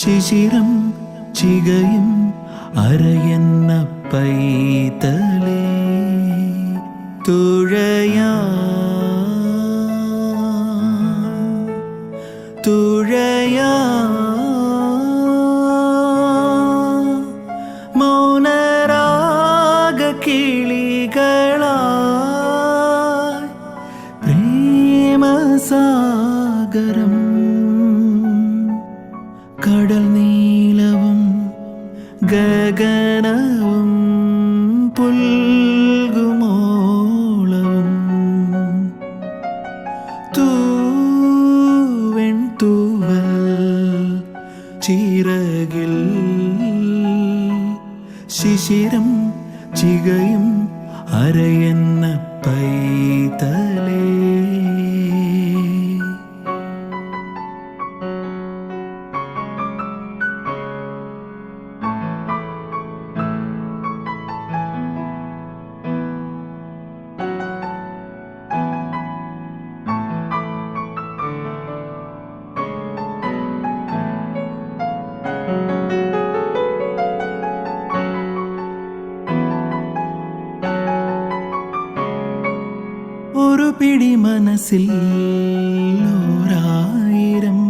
ശിശിരം ചികയും അരയെന്ന പൈതലേ തുഴയാ തുഴയാ മൗനരാഗ കിളികളായി പ്രേമസാഗരം കടൽ നീലവും ഗഗനവും പുൽകുമോളവും തൂവെൺ തൂവൽ ചിറകിൽ ശിശിരം ചികയും അരയെന്ന പൈതലേ ഒരു പിടി മനസ്സിൽ ഓരായിരം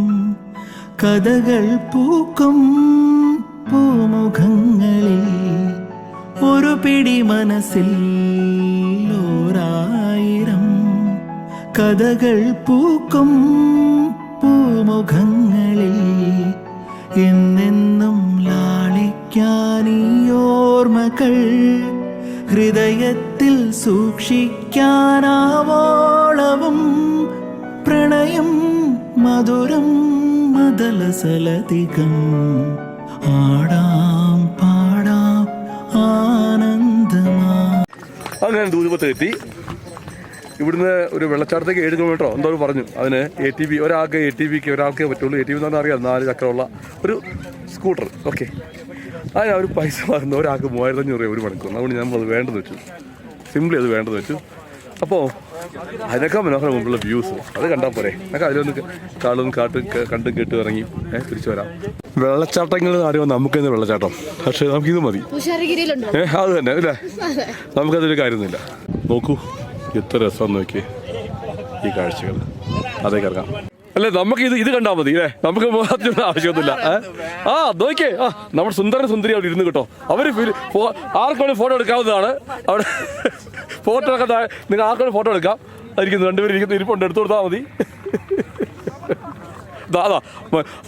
കഥകൾ പൂക്കും പൂമുഖങ്ങളിൽ ഒരു പിടി മനസ്സിൽ ഓരായിരം കഥകൾ പൂക്കും പൂമുഖങ്ങളിൽ എന്നെന്നും ലാളിക്കാനീ ഓർമ്മകൾ ഹൃദയത്തിൽ സൂക്ഷിക്കാനാവോളവും പ്രണയം മധുരം മദലസലധികം ആടാം പാടാം ആനന്ദമാ. അങ്ങനെ ദൂരത്തെത്തി. ഇവിടുന്ന് ഒരു വെള്ളച്ചാട്ടത്തേക്ക് 7 കിലോമീറ്ററോ എന്തോ പറഞ്ഞു. അതിന് ATV ഒരാൾക്ക് ATVക്ക് ഒരാൾക്കേ പറ്റുള്ളൂ. ATV എന്ന് പറഞ്ഞാൽ അറിയാം, 4 ചക്രമുള്ള ഒരു സ്കൂട്ടർ. ഓക്കെ, അതിന് അവർ പൈസ മാറുന്ന ഒരാൾക്ക് 3500 രൂപ ഒരു മണിക്കൂർ. അതുകൊണ്ട് നമ്മളത് വേണ്ടെന്ന് വെച്ചു, സിംപ്ലി അത് വേണ്ടെന്ന് വെച്ചു. അപ്പോൾ അതിനൊക്കെ മനോഹരം മുമ്പുള്ള വ്യൂസ് അത് കണ്ടാൽ പോരെ. എന്നൊക്കെ അതിലൊന്ന് കണ്ടും കേട്ട് ഇറങ്ങി തിരിച്ചു വരാം. വെള്ളച്ചാട്ടങ്ങൾ അറിയാം നമുക്കിന്ന് വെള്ളച്ചാട്ടം, പക്ഷേ നമുക്കിത് മതി. അത് തന്നെ അല്ലേ, നമുക്കതൊരു കാര്യമൊന്നുമില്ല. നോക്കൂ എത്ര രസമെന്ന് നോക്കിയേ ഈ കാഴ്ചകൾ. അതേക്ക് ഇറങ്ങാം അല്ലേ, നമുക്ക് ഇത് കണ്ടാൽ മതി അല്ലേ, നമുക്ക് ആവശ്യമൊന്നുമില്ല. നോക്കിയേ, നമ്മുടെ സുന്ദരി അവിടെ ഇരുന്ന് കേട്ടോ. അവർ ആർക്കാണ് ഫോട്ടോ എടുക്കാവുന്നതാണ് അവിടെ. ഫോട്ടോ എടുക്കാൻ നിങ്ങൾ ആർക്കാണ് ഫോട്ടോ എടുക്കാം. അതായിരിക്കുന്നു 2 പേര് ഇരിപ്പുണ്ട്, എടുത്തു കൊടുത്താൽ മതി. അതാ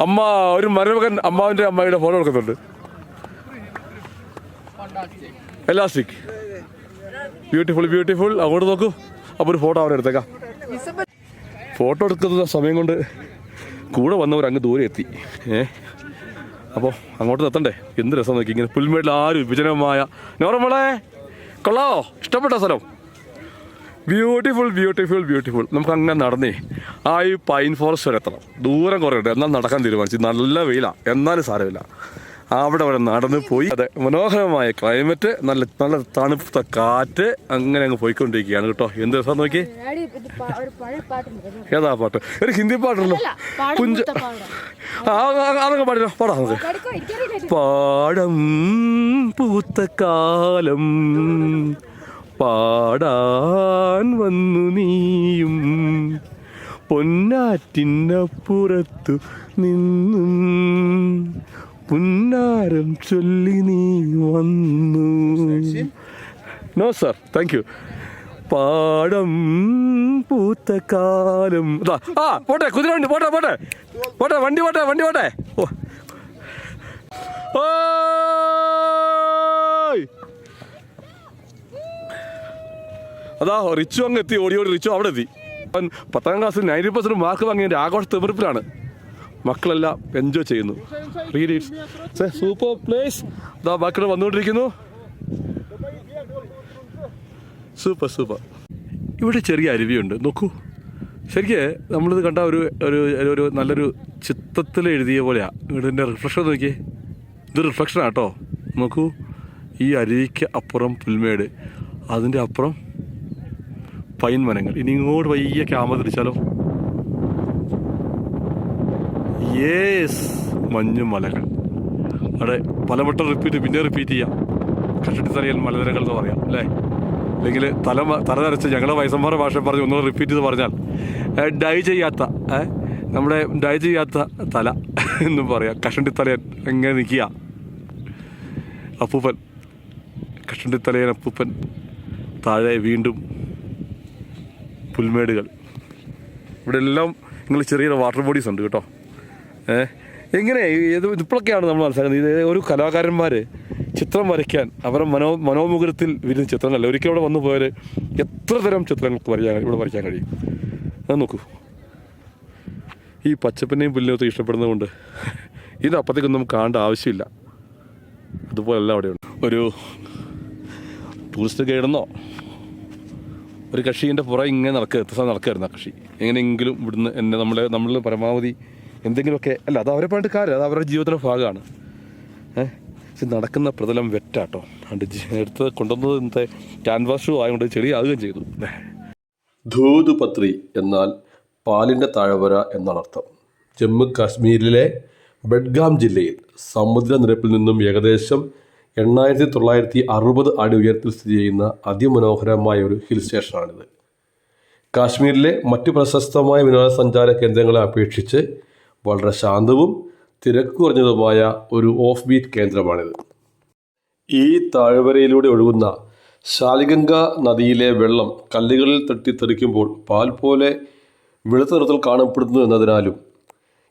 അമ്മ ഒരു മരുമകൻ അമ്മാവിൻ്റെ അമ്മയുടെ ഫോട്ടോ എടുക്കുന്നുണ്ട്. Elastic beautiful beautiful. അങ്ങോട്ട് നോക്കൂ. അപ്പോൾ ഒരു ഫോട്ടോ അവിടെ എടുത്തേക്കാം. ഫോട്ടോ എടുക്കുന്ന സമയം കൊണ്ട് കൂടെ വന്നവർ അങ്ങ് ദൂരെ എത്തി. അപ്പോൾ അങ്ങോട്ട് എത്തണ്ടേ. എന്ത് രസം നോക്കി ഇങ്ങനെ പുൽമേട്ടിൽ ആരും വിഭജനമായ നോർമളെ കൊള്ളാവോ? ഇഷ്ടപ്പെട്ട സ്ഥലം ബ്യൂട്ടിഫുൾ ബ്യൂട്ടിഫുൾ ബ്യൂട്ടിഫുൾ. നമുക്ക് അങ്ങനെ നടന്നേ ഈ പൈൻ ഫോറസ്റ്റ് വരെ എത്തണം. ദൂരം കുറേ ഉണ്ട്, എന്നാൽ നടക്കാൻ തീരുമാനിച്ചു. നല്ല വെയിലാണ്, എന്നാലും സാരമില്ല. അവിടെ വരെ നടന്ന് പോയി. അതെ, മനോഹരമായ ക്ലൈമറ്റ്, നല്ല നല്ല തണുത്ത കാറ്റ്, അങ്ങനെ അങ്ങ് പോയിക്കൊണ്ടിരിക്കുകയാണ് കേട്ടോ. എന്ത് രസം നോക്കി. ഏതാ പാട്ട്? ഒരു ഹിന്ദി പാട്ടല്ലോ, കുഞ്ച. അതൊക്കെ പാടില്ലോ, പാടാം നമുക്ക്. പാടം പൂത്ത കാലം പാടാൻ വന്നു നീയും പൊന്നാറ്റിനപ്പുറത്തു നിന്നും പുന്നാരം ചൊല്ലി നീ വന്നു. No sir, thank you. പാടം പൂത്ത കാലം. പോട്ടെ, കുതിരവണ്ടി പോട്ടെ പോട്ടെ പോട്ടെ, വണ്ടി പോട്ടെ വണ്ടി പോട്ടെ. അതാ റിച്ചു അങ്ങ് എത്തി, ഓടി റിച്ചു അവിടെ എത്തി. 10ാം ക്ലാസ്സിൽ 90% മാർക്ക് വാങ്ങിയതിൻ്റെ ആഘോഷ തെറിപ്പിലാണ്. മക്കളെല്ലാം എൻജോയ് ചെയ്യുന്നു. Really it's super place. ഇതാ ബാക്കിയുടെ വന്നുകൊണ്ടിരിക്കുന്നു. Super super. ഇവിടെ ചെറിയ അരുവിയുണ്ട്, നോക്കൂ. ശരിക്ക് നമ്മളിത് കണ്ട ഒരു നല്ലൊരു ചിത്രത്തിൽ എഴുതിയ പോലെയാണ്. ഇതിൻ്റെ റിഫ്ലക്ഷൻ നോക്കിയേ, ഇത് റിഫ്ലക്ഷനാണ് കേട്ടോ. നോക്കൂ, ഈ അരുവിക്ക് അപ്പുറം പുൽമേട്, അതിൻ്റെ അപ്പുറം പൈൻ വനങ്ങൾ. ഇനി ഇങ്ങോട്ട് വയ്യ ക്യാമറ തിരിച്ചാലോ. യേസ് മഞ്ഞുമലകൾ. അവിടെ പലവട്ടം പിന്നെ റിപ്പീറ്റ് ചെയ്യാം. കഷണ്ടിത്തലയൻ മലനിരകൾ എന്ന് പറയാം അല്ലേ? അല്ലെങ്കിൽ തലനരച്ച് ഞങ്ങളുടെ വയസ്സന്മാരുടെ ഭാഷ പറഞ്ഞ് ഒന്നുകൂടെ റിപ്പീറ്റ് ചെയ്ത് പറഞ്ഞാൽ ഡൈ ചെയ്യാത്ത നമ്മുടെ ഡൈ ചെയ്യാത്ത തല എന്നും പറയാം. കഷണ്ടിത്തലയൻ എങ്ങനെ നിൽക്കുക അപ്പൂപ്പൻ, കഷണ്ടിത്തലയൻ അപ്പൂപ്പൻ. താഴെ വീണ്ടും പുൽമേടുകൾ. ഇവിടെ എല്ലാം നിങ്ങൾ ചെറിയ വാട്ടർ ബോഡീസ് ഉണ്ട് കേട്ടോ. എങ്ങനെ ഇപ്പോഴൊക്കെയാണ് നമ്മൾ മനസ്സിലാക്കുന്നത് ഇത് ഒരു കലാകാരന്മാർ ചിത്രം വരയ്ക്കാൻ അവരുടെ മനോമുഖരത്തിൽ വരുന്ന ചിത്രങ്ങളല്ല. ഒരിക്കലും ഇവിടെ വന്നു പോയാൽ എത്ര തരം ചിത്രങ്ങൾക്ക് ഇവിടെ വരയ്ക്കാൻ കഴിയും. അത് നോക്കൂ. ഈ പച്ചപ്പിനെയും പുല്ലിനെയൊക്കെ ഇഷ്ടപ്പെടുന്നതുകൊണ്ട് ഇതിൻ്റെ അപ്പത്തേക്കൊന്നും നമുക്ക് കാണേണ്ട ആവശ്യമില്ല. അതുപോലെല്ലാം അവിടെയുണ്ട്. ഒരു ടൂറിസ്റ്റ് ഗൈഡെന്നോ ഒരു കക്ഷീൻ്റെ പുറം ഇങ്ങനെ നടക്കായിരുന്നു. ആ കക്ഷി എങ്ങനെയെങ്കിലും ഇവിടുന്ന് എന്നെ നമ്മൾ പരമാവധി എന്തെങ്കിലുമൊക്കെ അല്ല, അത് അവരെ പറഞ്ഞിട്ട് കാര്യം, അത് അവരുടെ ജീവിതത്തിൻ്റെ ഭാഗമാണ്. പക്ഷെ നടക്കുന്ന പ്രതലം വെറ്റാട്ടോ. എടുത്ത് കൊണ്ടുവന്നത് ഇന്നത്തെ ക്യാൻവാസ് ഷൂ ആയതുകൊണ്ട് ചെളിയാകുകയും ചെയ്തു. ധൂതുപത്രി എന്നാൽ പാലിൻ്റെ താഴ്വര എന്നാണ് അർത്ഥം. ജമ്മു കാശ്മീരിലെ ബഡ്ഗാം ജില്ലയിൽ സമുദ്രനിരപ്പിൽ നിന്നും ഏകദേശം 8960 അടി ഉയരത്തിൽ സ്ഥിതി ചെയ്യുന്ന അതിമനോഹരമായ ഒരു ഹിൽ സ്റ്റേഷനാണിത്. കാശ്മീരിലെ മറ്റു പ്രശസ്തമായ വിനോദസഞ്ചാര കേന്ദ്രങ്ങളെ അപേക്ഷിച്ച് വളരെ ശാന്തവും തിരക്ക് കുറഞ്ഞതുമായ ഒരു ഓഫ് ബീറ്റ് കേന്ദ്രമാണിത്. ഈ താഴ്വരയിലൂടെ ഒഴുകുന്ന ശാലിഗംഗ നദിയിലെ വെള്ളം കല്ലുകളിൽ തട്ടിത്തെറിക്കുമ്പോൾ പാൽ പോലെ വെളുത്ത നിറത്തിൽ കാണപ്പെടുന്നു എന്നതിനാലും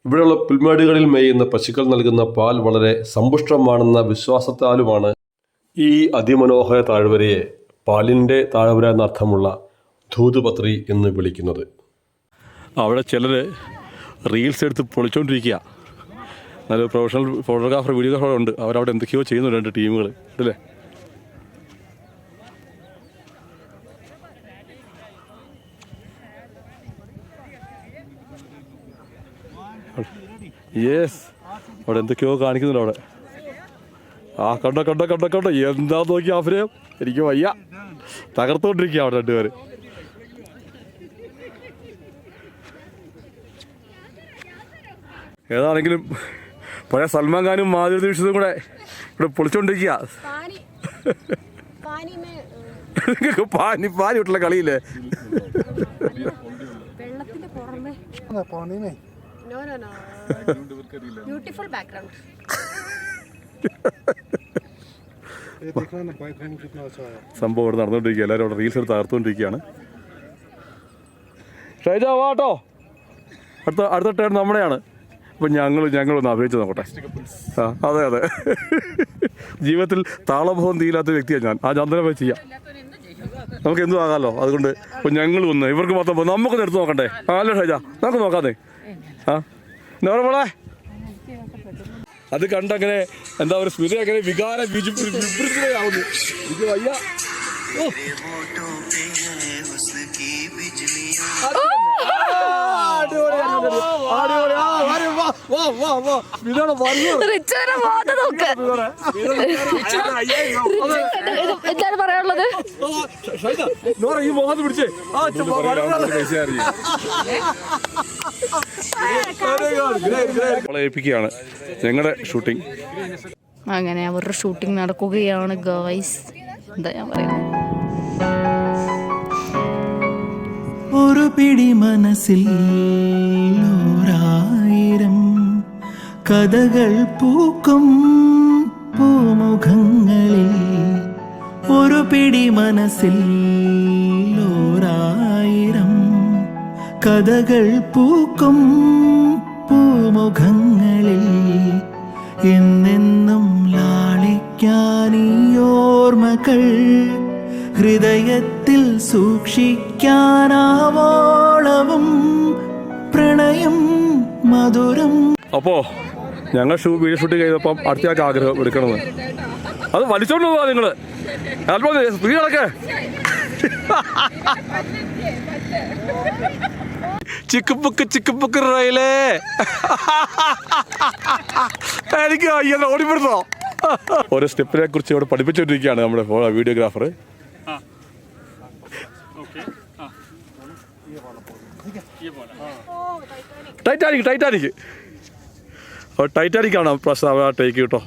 ഇവിടെയുള്ള പുൽമേടുകളിൽ മേയുന്ന പശുക്കൾ നൽകുന്ന പാൽ വളരെ സമ്പുഷ്ടമാണെന്ന വിശ്വാസത്താലുമാണ് ഈ അതിമനോഹര താഴ്വരയെ പാലിൻ്റെ താഴ്വര എന്നർത്ഥമുള്ള ധൂതുപത്രി എന്ന് വിളിക്കുന്നത്. അവിടെ ചിലർ റീൽസ് എടുത്ത് പൊളിച്ചുകൊണ്ടിരിക്കുക. നല്ലൊരു പ്രൊഫഷണൽ ഫോട്ടോഗ്രാഫർ വീഡിയോഗ്രാഫർ ഉണ്ട്. അവരവിടെ എന്തൊക്കെയോ ചെയ്യുന്നു 2 ടീമുകൾ അല്ലേ? യെസ്, അവിടെ എന്തൊക്കെയോ കാണിക്കുന്നുണ്ട് അവിടെ. കണ്ടോ എന്താ നോക്കി അഭിനയം. എനിക്ക് വയ്യ, തകർത്തുകൊണ്ടിരിക്കുക അവിടെ 2 പേര്. ഏതാണെങ്കിലും പഴയ സൽമാൻ ഖാനും മാധുരി ദീക്ഷിതും കൂടെ ഇവിടെ പൊളിച്ചോണ്ടിരിക്കുക. നിങ്ങൾക്ക് പാനി വിട്ടുള്ള കളിയില്ലേ? Beautiful background. സംഭവം ഇവിടെ നടന്നുകൊണ്ടിരിക്കുക. എല്ലാവരും അവിടെ റീൽസ് എടുത്ത് തകർത്തുകൊണ്ടിരിക്കുകയാണ്. ഷൈജ വാട്ടോ, അടുത്ത ടേൺ നമ്മുടെയാണ്. അപ്പം ഞങ്ങളൊന്ന് അഭിനയിച്ച് നോക്കട്ടെ. അതെ ജീവിതത്തിൽ താളബോധം തീരാത്ത വ്യക്തിയാണ് ഞാൻ. ആ ചന്ദ്രനെ പോയി ചെയ്യാം, നമുക്ക് എന്തും ആകാമല്ലോ. അതുകൊണ്ട് ഇപ്പം ഞങ്ങൾ വന്ന് ഇവർക്ക് മൊത്തം നമുക്കൊന്ന് എടുത്ത് നോക്കണ്ടേ? അല്ലേ ഷൈജ, നമുക്ക് നോക്കാതെ. മോളെ അത് കണ്ടങ്ങനെ എന്താ പറയുക, സ്മിത അങ്ങനെ വികാരവിപരീതയാവുന്നു. എനിക്ക് വയ്യ. എന്താണ് പറയാനുള്ളത്? ഈ മുഖത്ത് പിടിച്ചേ ഏൽപ്പിക്കുകയാണ് ഞങ്ങളുടെ ഷൂട്ടിംഗ്. അങ്ങനെ അവരുടെ ഷൂട്ടിംഗ് നടക്കുകയാണ് ഗൈസ്. എന്താ ഞാൻ പറയുന്നത്? ഒരു പിടി മനസ്സിൽ 1000 കഥകൾ പൂക്കും പൂമുഖങ്ങളിൽ. ഒരു പിടി മനസ്സിൽ 1000 കഥകൾ പൂക്കും പൂമുഖങ്ങളിൽ. എന്നെന്നും ലാളിക്കാനീ ഓർമ്മകൾ ഹൃദയത്തിൽ സൂക്ഷിക്കാനാവോളവും പ്രണയം മധുരം. അപ്പോൾ ഞങ്ങൾ വീഡിയോ ഷൂട്ടിങ് ചെയ്തപ്പം അടുത്തയാൾക്ക് ആഗ്രഹം എടുക്കണമെന്ന്. അത് വലിച്ചോണ്ട് പോവാ നിങ്ങൾ. അല്പം സ്പീഡ് നടക്കേ. ചിക്കുപ്പുക്ക് റയിലേ. എനിക്ക് അയ്യെന്ന് ഓടിപ്പെടുന്നോ. ഓരോ സ്റ്റെപ്പിനെ കുറിച്ച് ഇവിടെ പഠിപ്പിച്ചുകൊണ്ടിരിക്കുകയാണ് നമ്മുടെ വീഡിയോഗ്രാഫർ. ടൈറ്റാനിക് ടൈറ്റാനിക്കാണ് പ്രശ്നം ആ ടേക്ക് കേട്ടോ.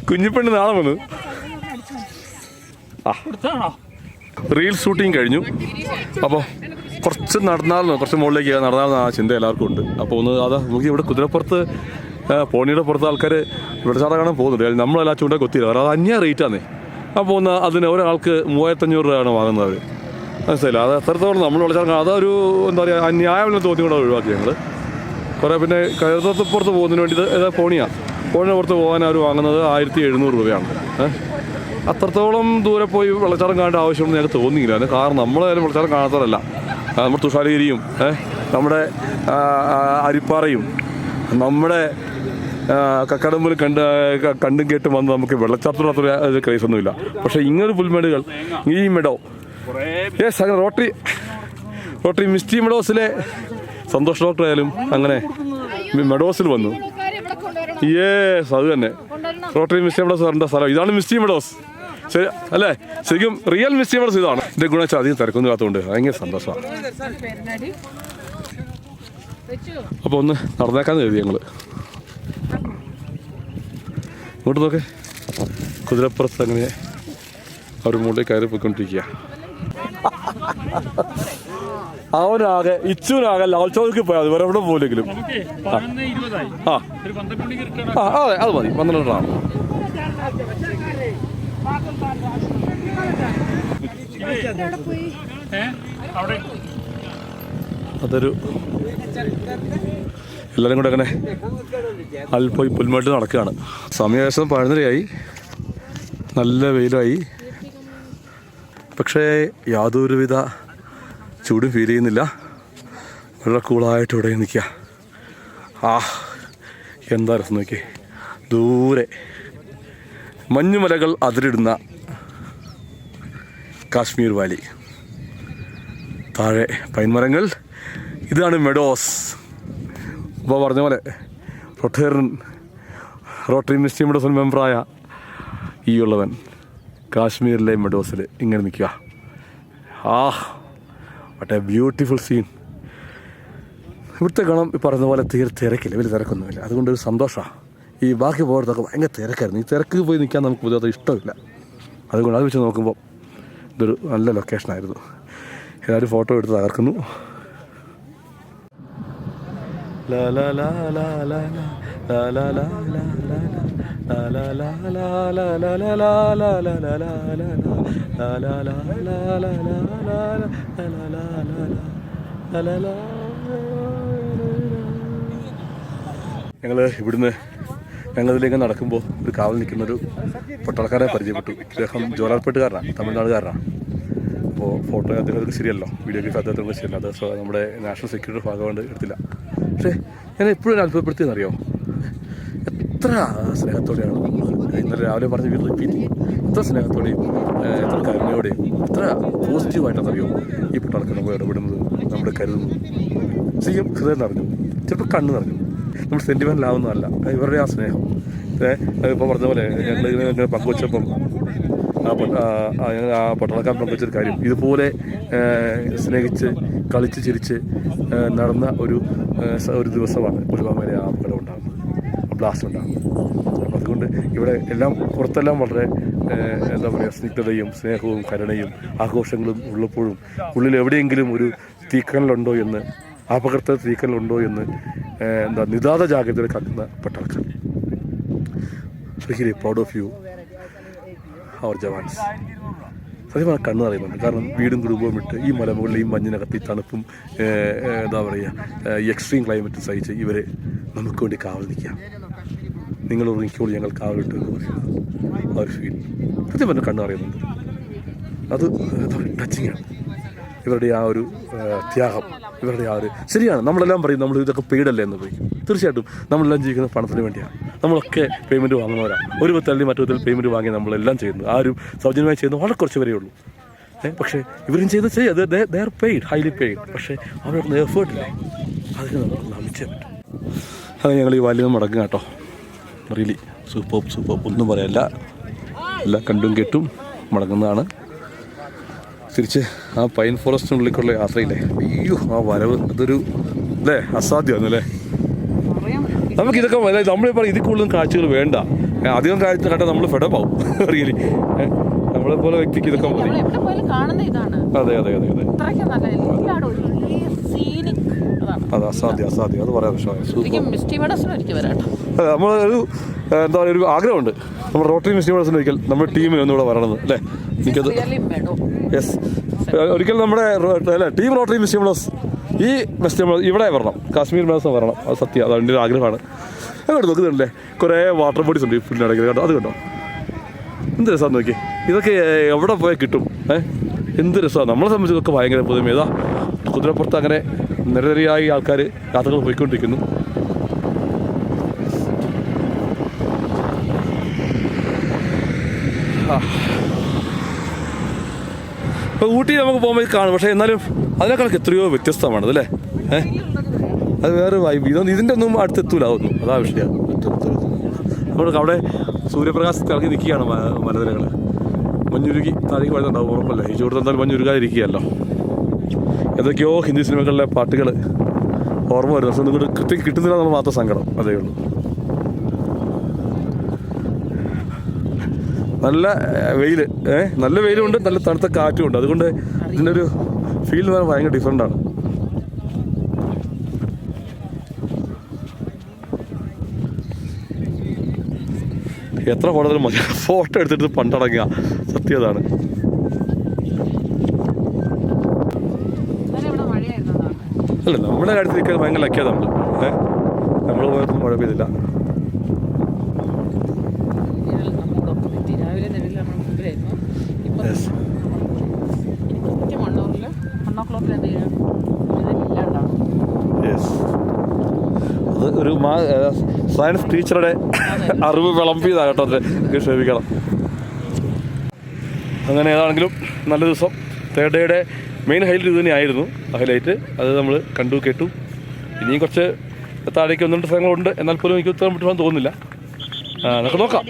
കുഞ്ഞിപ്പെണ്ണ് നാളെ വന്നു. റീൽ ഷൂട്ടിങ് കഴിഞ്ഞു. അപ്പോൾ കുറച്ച് കുറച്ച് മുകളിലേക്ക് നടന്നാലെന്ന് ആ ചിന്ത എല്ലാവർക്കും ഉണ്ട്. അപ്പോൾ ഒന്ന് അതാ നമുക്ക് ഇവിടെ കുതിരപ്പുറത്ത് പോണിയുടെ പുറത്ത് ആൾക്കാർ വെള്ളച്ചാട്ടം കാണാൻ പോകുന്നുണ്ട്. നമ്മളെല്ലാം ചൂണ്ട കൊത്തിയില്ല, കാരണം അത് അന്യ റേറ്റാന്നേ. അപ്പോൾ ഒന്ന് അതിന് ഒരാൾക്ക് 3500 രൂപയാണ് വാങ്ങുന്നത്. മനസ്സിലായില്ല, അത് എത്രത്തോളം നമ്മൾ വെള്ളച്ചാട്ടം അതൊരു എന്താ പറയുക അന്യായമെന്ന് തോന്നിക്കൊണ്ട് ഒഴിവാക്കി ഞങ്ങൾ. കുറേ പിന്നെ കഴുതപ്പുറത്ത് പോകുന്നതിന് വേണ്ടി ഇത് പോണിയുടെ പുറത്ത് പോകാൻ അവർ വാങ്ങുന്നത് 1700 രൂപയാണ്. അത്രത്തോളം ദൂരെ പോയി വെള്ളച്ചാട്ടം കാണേണ്ട ആവശ്യമുണ്ടെന്ന് ഞങ്ങൾക്ക് തോന്നിയില്ല. അതിന് കാരണം നമ്മളായാലും വെള്ളച്ചാട്ടം കാണാത്തവരല്ല. നമ്മുടെ തുഷാരഗിരിയും നമ്മുടെ അരിപ്പാറയും നമ്മുടെ കക്കടമ്പിൽ കണ്ടും കേട്ടും വന്ന് നമുക്ക് വെള്ളച്ചാട്ടത്തിനത്ര ക്രൈസൊന്നുമില്ല. പക്ഷേ ഇങ്ങനൊരു പുൽമേടുകൾ ഈ മെഡോ അങ്ങനെ റോട്ടറി മിസ്റ്റി മെഡോസിലെ സന്തോഷ് ഡോക്ടർ ആയാലും അങ്ങനെ മെഡോസിൽ വന്നു. അത് തന്നെ റോട്ടറി മിസ്റ്റി മെഡോസ് വരേണ്ട സ്ഥലം ഇതാണ്. മിസ്റ്റി മെഡോസ് ശരി അല്ലേ? ശരിക്കും റിയൽ മിസ്റ്റി മെഡോസ് ഇതാണ്. ഇതിൻ്റെ ഗുണം വെച്ചാൽ അധികം തിരക്കൊന്നും ഇല്ലാത്തതുകൊണ്ട് ഭയങ്കര സന്തോഷമാണ്. അപ്പോൾ ഒന്ന് നടന്നേക്കാന്ന് കരുതി ഞങ്ങൾ. ഇങ്ങോട്ട് നോക്കേ, കുതിരപ്പുറത്ത് അങ്ങനെ അവർ മുകളിൽ കയറി പോയിക്കൊണ്ടിരിക്കുക. അവനാകെ ഇച്ചൂനാകെ ലാൽ ചോദിക്ക് പോയാൽ വേറെ എവിടെ പോലെങ്കിലും അതെ അത് മതി. 12 അതൊരു എല്ലാവരും കൂടെ അങ്ങനെ അല്പം പുൽമേട്ട് നടക്കുകയാണ്. സമയം 11:30 നല്ല വെയിലായി. പക്ഷേ യാതൊരുവിധ ചൂടും ഫീൽ ചെയ്യുന്നില്ല. വളരെ കൂളായിട്ട് ഇവിടെ നിൽക്കുക. എന്താ രസം നോക്കി. ദൂരെ മഞ്ഞുമലകൾ അതിരിടുന്ന കാശ്മീർ വാലി, താഴെ പൈൻമരങ്ങൾ. ഇതാണ് മെഡോസ്. അപ്പോൾ പറഞ്ഞ പോലെ റോട്ടറി മിസ്റ്റി മെഡോസിൽ മെമ്പറായ ഈ ഉള്ളവൻ കാശ്മീരിലെ മെഡോസിൽ ഇങ്ങനെ നിൽക്കുക. What a beautiful scene. ഇവിടുത്തെ കാണാം ഈ പറഞ്ഞ പോലെ തിരക്കില്ല, വലിയ തിരക്കൊന്നുമില്ല. അതുകൊണ്ടൊരു സന്തോഷമാണ്. ഈ ബാക്കി പോയതൊക്കെ ഭയങ്കര തിരക്കായിരുന്നു. ഈ തിരക്ക് പോയി നിൽക്കാൻ നമുക്ക് പൊതുവെ ഇഷ്ടമില്ല. അതുകൊണ്ട് അത് വെച്ച് നോക്കുമ്പോൾ ഇതൊരു നല്ല ലൊക്കേഷനായിരുന്നു. എല്ലാവരും ഫോട്ടോ എടുത്ത് തകർക്കുന്നു. ഞങ്ങൾ ഇവിടുന്ന് ഞങ്ങളിതിലേക്ക് നടക്കുമ്പോൾ ഒരു കാവൽ നിൽക്കുന്നൊരു പട്ടാളക്കാരെ പരിചയപ്പെട്ടു. അദ്ദേഹം ജോലാർപേട്ടുകാരനാണ്, തമിഴ്നാടുകാരനാണ്. അപ്പോൾ ഫോട്ടോ അദ്ദേഹത്തിന് ശരിയല്ലോ, വീഡിയോഗ്രാഫി അദ്ദേഹത്തിന് ശരിയല്ല. അത് നമ്മുടെ നാഷണൽ സെക്യൂരിറ്റി ഭാഗമായിട്ട് എടുത്തില്ല. പക്ഷേ ഞാൻ എപ്പോഴും അത്ഭുതപ്പെടുത്തിയെന്നറിയോ, എത്ര സ്നേഹത്തോടെയാണ് ഇന്നലെ രാവിലെ പറഞ്ഞ വീട്ടിൽ റിപ്പീറ്റ് ചെയ്യും. എത്ര സ്നേഹത്തോടെയും എത്ര കരുണയോടെയും എത്ര പോസിറ്റീവായിട്ടെന്നറിയോ ഈ പട്ടാളക്കാർ നമ്മൾ ഇടപെടുന്നത്, നമ്മൾ കരുതുന്നു. ശരിക്കും ഹൃദയം നിറഞ്ഞു, ചിലപ്പോൾ കണ്ണ് നിറഞ്ഞു. നമ്മൾ സെൻറ്റിമെൻ്റലാവുന്നതല്ല, ഇവരുടെ ആ സ്നേഹം. ഇപ്പോൾ പറഞ്ഞ പോലെ ഞങ്ങൾ ഇങ്ങനെ പങ്കുവച്ചപ്പം ആ പട്ടാളക്കാരൻ പങ്കുവച്ചൊരു കാര്യം, ഇതുപോലെ സ്നേഹിച്ച് കളിച്ച് ചിരിച്ച് നടന്ന ഒരു ദിവസമാണ് പുൽവാമയിലെ ആ അപകടം ഉണ്ടാകുന്നത്, ബ്ലാസ്റ്റ് ഉണ്ടാകുന്നത്. അപ്പം അതുകൊണ്ട് ഇവിടെ പുറത്തെല്ലാം വളരെ എന്താ പറയുക സ്നിഗ്ധതയും സ്നേഹവും കരുണയും ആഘോഷങ്ങളും ഉള്ളപ്പോഴും ഉള്ളിൽ എവിടെയെങ്കിലും ഒരു തീക്കനലുണ്ടോ എന്ന്, അപകടത്തിൽ തീക്കനലുണ്ടോ എന്ന് നിതാത ജാഗ്രതയിൽ കാക്കുന്ന പട്ടാൾക്കാർ. റിയലി പ്രൗഡ് ഓഫ് യു അവർ ജവാൻസ്. സത്യം പറഞ്ഞാൽ കണ്ണ് അറിയുന്നുണ്ട്. കാരണം വീടും കുടുംബവും വിട്ട് ഈ മലമുകളിൽ ഈ മഞ്ഞിനകത്ത് ഈ തണുപ്പും എന്താ പറയുക ഈ എക്സ്ട്രീം ക്ലൈമറ്റും സഹിച്ച് ഇവർ നമുക്ക് വേണ്ടി കാവൽ നിൽക്കാം. നിങ്ങൾ ഉറങ്ങിക്കോളൂ, ഞങ്ങൾ കാവലിട്ട് എന്ന് പറയുന്നത് ആ ഒരു ഫീൽ സത്യം പറഞ്ഞാൽ കണ്ണ് അറിയുന്നുണ്ട്. അത് എന്താ പറയുക ടച്ചിങ്ങാണ്. ഇവരുടെ ആ ഒരു ത്യാഗം, ഇവരുടെ ആ ഒരു ശരിയാണ്. നമ്മളെല്ലാം പറയും നമ്മൾ ഇതൊക്കെ പെയ്ഡല്ലേ എന്ന് പറയും. തീർച്ചയായിട്ടും നമ്മളെല്ലാം ജീവിക്കുന്ന പണത്തിന് വേണ്ടിയാണ്. നമ്മളൊക്കെ പേയ്മെൻറ്റ് വാങ്ങുന്നവരാണ്. ഒരു വിധത്തിൽ മറ്റു വിധത്തിൽ പേയ്മെൻറ്റ് വാങ്ങി നമ്മളെല്ലാം ചെയ്യുന്നു. ആ ഒരു സൗജന്യമായി ചെയ്യുന്നത് വളരെ കുറച്ച് വരേ ഉള്ളൂ. പക്ഷേ ഇവരും ചെയ്ത് they are paid, highly paid. പക്ഷേ അവരുടെ എഫേർട്ടില്ലേ, അതിന് നമ്മൾ നമിച്ചേ പറ്റും. അങ്ങനെ ഞങ്ങൾ ഈ വാലിൽ നിന്ന് മടങ്ങുക കേട്ടോ. റിയലി സൂപ്പർ ഒന്നും പറയാനില്ല. എല്ലാം കണ്ടും കേട്ടും മടങ്ങുന്നതാണ്. തിരിച്ച് ആ പൈൻ ഫോറസ്റ്റിനുള്ളിലേക്കുള്ള യാത്രയില്ലേ, അയ്യോ ആ വരവ് അതൊരു അല്ലേ അസാധ്യമാണ് അല്ലേ. നമുക്കിതൊക്കെ നമ്മൾ പറയും ഇതിൽ കൂടുതലും കാഴ്ചകൾ വേണ്ട, അധികം കാഴ്ച കണ്ടാൽ നമ്മൾ ഫെഡപ്പാവും റിയലി. നമ്മളെപ്പോലെ വ്യക്തിക്ക് ഇതൊക്കെ മതി. അതെ അതെ അതെ അതെ അത് അസാധ്യം അത് പറയാൻ അതെ. നമ്മളൊരു എന്താ പറയുക, ഒരു ആഗ്രഹമുണ്ട് നമ്മൾ റോട്ടറി മിസ്റ്റി മേഡേഴ്സിന് ഒരിക്കൽ നമ്മുടെ ടീമിൽ ഒന്നുകൂടെ വരണമെന്ന് അല്ലേ. എനിക്കത് യെസ് ഒരിക്കൽ നമ്മുടെ അല്ലേ ടീം റോട്ടറി മിസ്റ്റി മേഡേഴ്സ് ഈ മിസ്റ്റി മേഡേഴ്സ് ഇവിടെ വരണം, കാശ്മീർ മേഡേഴ്സ് വരണം. അത് സത്യം, അത് എൻ്റെ ഒരു ആഗ്രഹമാണ്. അങ്ങോട്ട് നോക്കുന്നുണ്ടല്ലേ കുറേ വാട്ടർ ബോഡീസ് ഉണ്ട് ഈ ഫുഡിനിടയ്ക്ക് കേട്ടോ. അത് കണ്ടോ എന്ത് രസമാണെന്ന് നോക്കി. ഇതൊക്കെ എവിടെ പോയാൽ കിട്ടും എന്ത് രസമാണ്. നമ്മളെ സംബന്ധിച്ച് ഇതൊക്കെ ഭയങ്കര പുതുമ. ഏതാ കുതിരപ്പുറത്ത് അങ്ങനെ നിരനിരയായി ആൾക്കാർ യാത്രകൾ പോയിക്കൊണ്ടിരിക്കുന്നു. ഇപ്പോൾ ഊട്ടി നമുക്ക് പോകുമ്പോൾ കാണും, പക്ഷേ എന്നാലും അതിനേക്കാളൊക്കെ എത്രയോ വ്യത്യസ്തമാണത് അല്ലേ. അത് വേറെ വൈബ്. ഇതിൻ്റെ ഒന്നും അടുത്തെത്തൂല അതൊന്നും, അതാ വിഷയം. നമ്മൾ അവിടെ സൂര്യപ്രകാശത്തിൽ ഇറങ്ങി നിൽക്കുകയാണ് മലനിരകൾ. മഞ്ഞുരുകി താഴേക്ക് വരുന്നുണ്ടാവും ഉറപ്പല്ലേ. ഈ ചൂട് എന്തായാലും മഞ്ഞുരുകാതിരിക്കുകയല്ലോ. ഏതൊക്കെയോ ഹിന്ദി സിനിമകളിലെ പാട്ടുകൾ ഓർമ്മ വരുന്നു, പക്ഷെ ഒന്നും കൂടി കൃത്യം കിട്ടുന്നില്ല എന്നുള്ള മാത്രം സങ്കടം, അതേ ഉള്ളൂ. നല്ല വെയിൽ, നല്ല വെയിലുണ്ട്, നല്ല തണുത്ത കാറ്റും ഉണ്ട്. അതുകൊണ്ട് ഇതിൻ്റെ ഒരു ഫീൽ എന്ന് പറഞ്ഞാൽ ഭയങ്കര ഡിഫറെൻ്റാണ്. എത്ര ഫോട്ടോ മതി, ഫോട്ടോ എടുത്തിട്ട് പണ്ടടങ്ങുക, സത്യം അതാണ്. അല്ല നമ്മുടെ കാര്യത്തിൽ നിൽക്കാൻ ഭയങ്കര ലക്കിയതാണ് നമ്മൾ. നമ്മൾ പോയപ്പോൾ മഴ പെയ്തില്ല. അത് ഒരു സയൻസ് ടീച്ചറുടെ അറിവ് വിളമ്പിയതാണ് കേട്ടോ. അത് ക്ഷമിക്കണം. അങ്ങനെ ഏതാണെങ്കിലും നല്ല ദിവസം. തേർഡ് ഡേയുടെ മെയിൻ ഹൈലൈറ്റ് ഇത് തന്നെയായിരുന്നു. ഹൈലൈറ്റ് അത് നമ്മൾ കണ്ടു കേട്ടു. ഇനിയും കുറച്ച് താഴേക്ക് 1-2 സ്ഥലങ്ങളുണ്ട്, എന്നാൽ പോലും എനിക്ക് ഉത്തരം കിട്ടുവാൻ തോന്നുന്നില്ല. നമുക്ക് നോക്കാം.